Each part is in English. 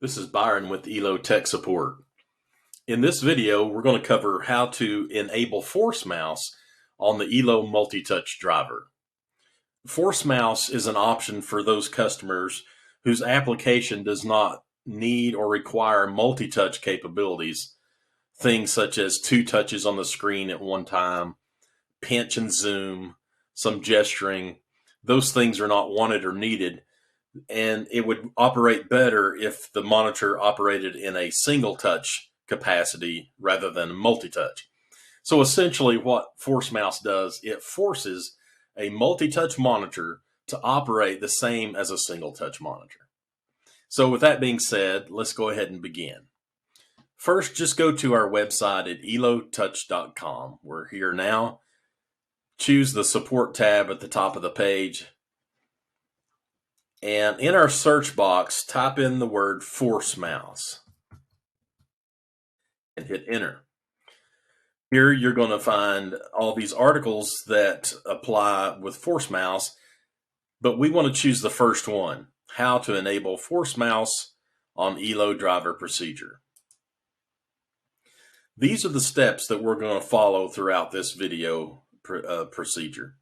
This is Byron with Elo Tech Support. In this video, we're going to cover how to enable ForceMouse on the Elo Multi-Touch Driver. ForceMouse is an option for those customers whose application does not need or require multi-touch capabilities, things such as 2 touches on the screen at one time, pinch and zoom, some gesturing. Those things are not wanted or needed, and it would operate better if the monitor operated in a single touch capacity rather than multi-touch. So essentially what ForceMouse does, it forces a multi-touch monitor to operate the same as a single touch monitor. So with that being said, let's go ahead and begin. First, just go to our website at elotouch.com. We're here now. Choose the support tab at the top of the page. And in our search box, type in the word ForceMouse and hit enter. Here you're going to find all these articles that apply with ForceMouse, but we want to choose the first one, how to enable ForceMouse on Elo driver procedure. These are the steps that we're going to follow throughout this video procedure.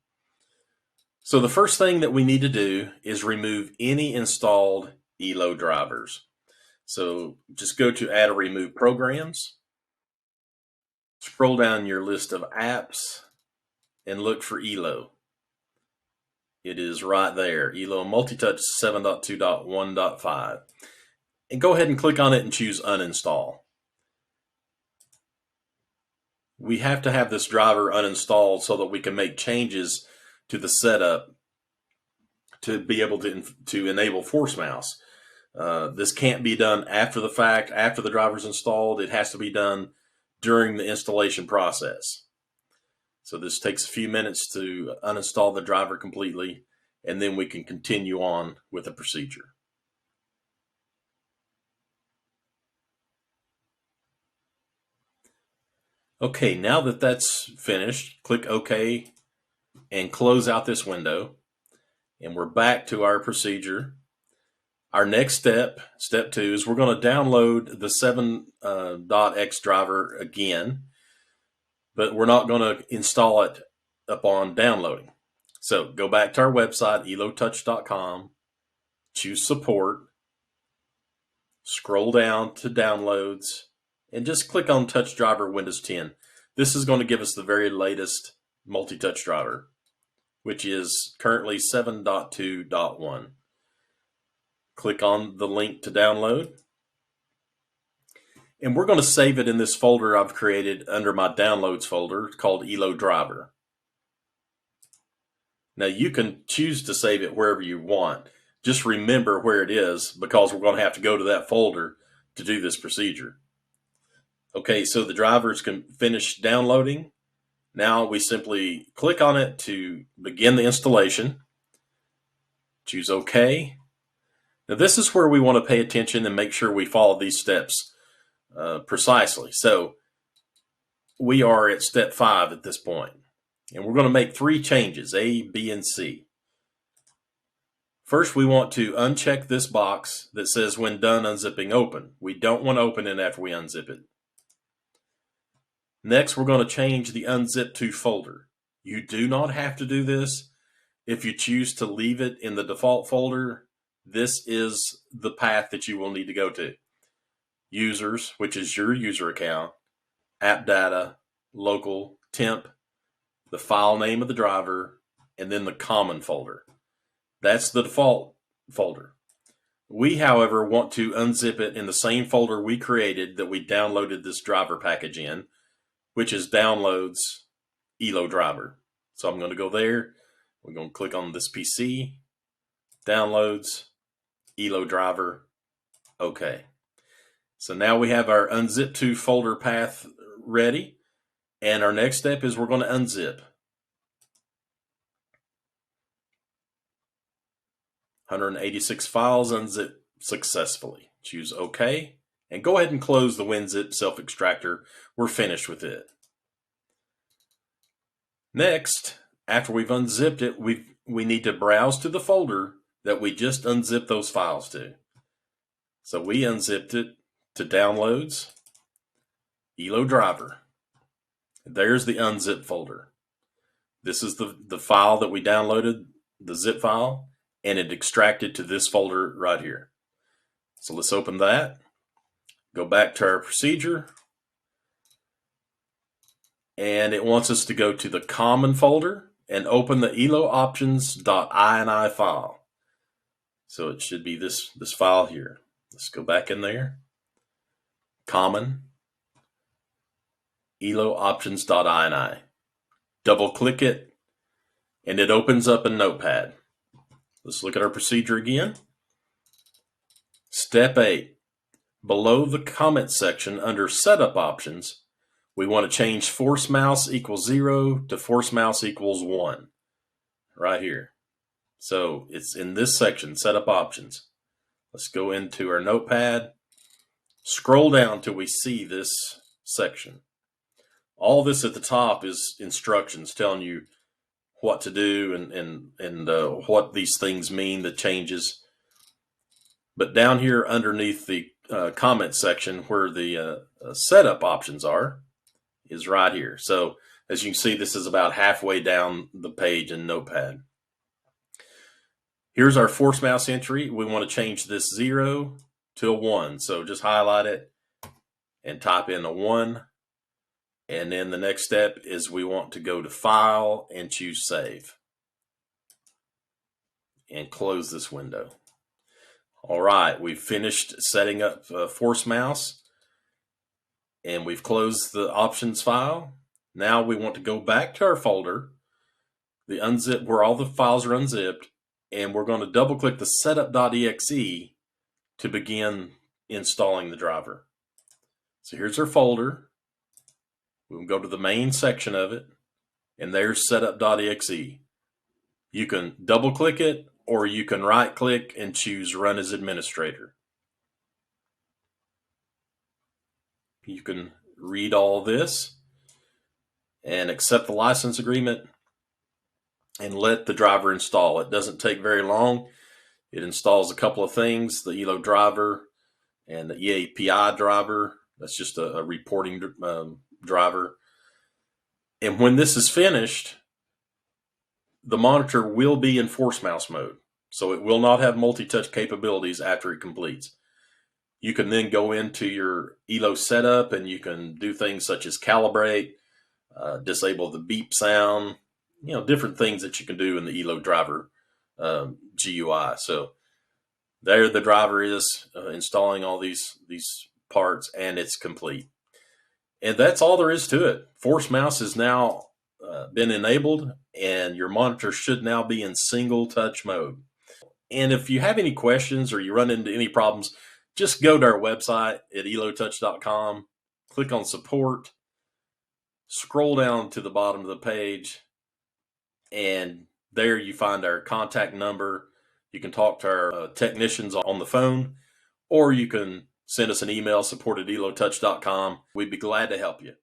So the first thing that we need to do is remove any installed Elo drivers. So just go to Add or Remove Programs, scroll down your list of apps, and look for Elo. It is right there, Elo Multi-Touch 7.2.1.5. And go ahead and click on it and choose Uninstall. We have to have this driver uninstalled so that we can make changes to the setup to be able to enable ForceMouse. This can't be done after the fact, after the driver's installed. It has to be done during the installation process. So this takes a few minutes to uninstall the driver completely, and then we can continue on with the procedure. Okay, now that that's finished, click OK and close out this window, and we're back to our procedure. Our next step, step 2, is we're going to download the 7.x driver again, but we're not going to install it upon downloading. So go back to our website, elotouch.com, choose Support, scroll down to Downloads, and just click on Touch Driver Windows 10. This is going to give us the very latest multi-touch driver, which is currently 7.2.1. Click on the link to download. And we're going to save it in this folder I've created under my Downloads folder called Elo Driver. Now you can choose to save it wherever you want. Just remember where it is, because we're going to have to go to that folder to do this procedure. Okay, so the drivers can finish downloading. Now we simply click on it to begin the installation. Choose OK. Now this is where we want to pay attention and make sure we follow these steps precisely. So we are at step 5 at this point, and we're going to make 3 changes, A, B, and C. First, we want to uncheck this box that says when done unzipping open. We don't want to open it after we unzip it. Next, we're going to change the unzip to folder. You do not have to do this. If you choose to leave it in the default folder, this is the path that you will need to go to. Users, which is your user account, app data, local, temp, the file name of the driver, and then the common folder. That's the default folder. We, however, want to unzip it in the same folder we created that we downloaded this driver package in, which is Downloads Elo Driver. So I'm going to go there. We're going to click on this PC, Downloads Elo Driver, OK. So now we have our unzip to folder path ready, and our next step is we're going to unzip. 186 files unzip successfully. Choose OK. And go ahead and close the WinZip self-extractor. We're finished with it. Next, after we've unzipped it, we need to browse to the folder that we just unzipped those files to. So we unzipped it to Downloads, Elo Driver. There's the unzip folder. This is the file that we downloaded, the zip file, and it extracted to this folder right here. So let's open that, go back to our procedure, and it wants us to go to the common folder and open the elooptions.ini file. So it should be this file here. Let's go back in there, common, elooptions.ini. Double click it, and it opens up a notepad. Let's look at our procedure again. Step 8, below the comment section under setup options, we want to change ForceMouse equals 0 to ForceMouse equals 1, right here. So it's in this section, setup options. Let's go into our notepad, scroll down till we see this section. All this at the top is instructions telling you what to do and what these things mean, the changes. But down here underneath the comment section where the setup options are is right here. So as you can see, this is about halfway down the page in Notepad. Here's our ForceMouse entry. We want to change this 0 to a 1. So just highlight it and type in a 1. And then the next step is we want to go to File and choose Save. And close this window. All right, we've finished setting up ForceMouse. And we've closed the options file. Now we want to go back to our folder, the unzip where all the files are unzipped, and we're going to double click the setup.exe to begin installing the driver. So here's our folder. We can go to the main section of it, and there's setup.exe. You can double click it, or you can right click and choose Run as Administrator. You can read all this and accept the license agreement and let the driver install. It doesn't take very long. It installs a couple of things, the Elo driver and the EAPI driver. That's just a reporting driver. And when this is finished, the monitor will be in ForceMouse mode. So it will not have multi-touch capabilities after it completes. You can then go into your Elo setup and you can do things such as calibrate, disable the beep sound, different things that you can do in the Elo driver GUI. So there the driver is installing all these parts, and it's complete. And that's all there is to it. ForceMouse has now been enabled, and your monitor should now be in single touch mode. And if you have any questions or you run into any problems, just go to our website at elotouch.com, click on support, scroll down to the bottom of the page, and there you find our contact number. You can talk to our technicians on the phone, or you can send us an email, support@elotouch.com. We'd be glad to help you.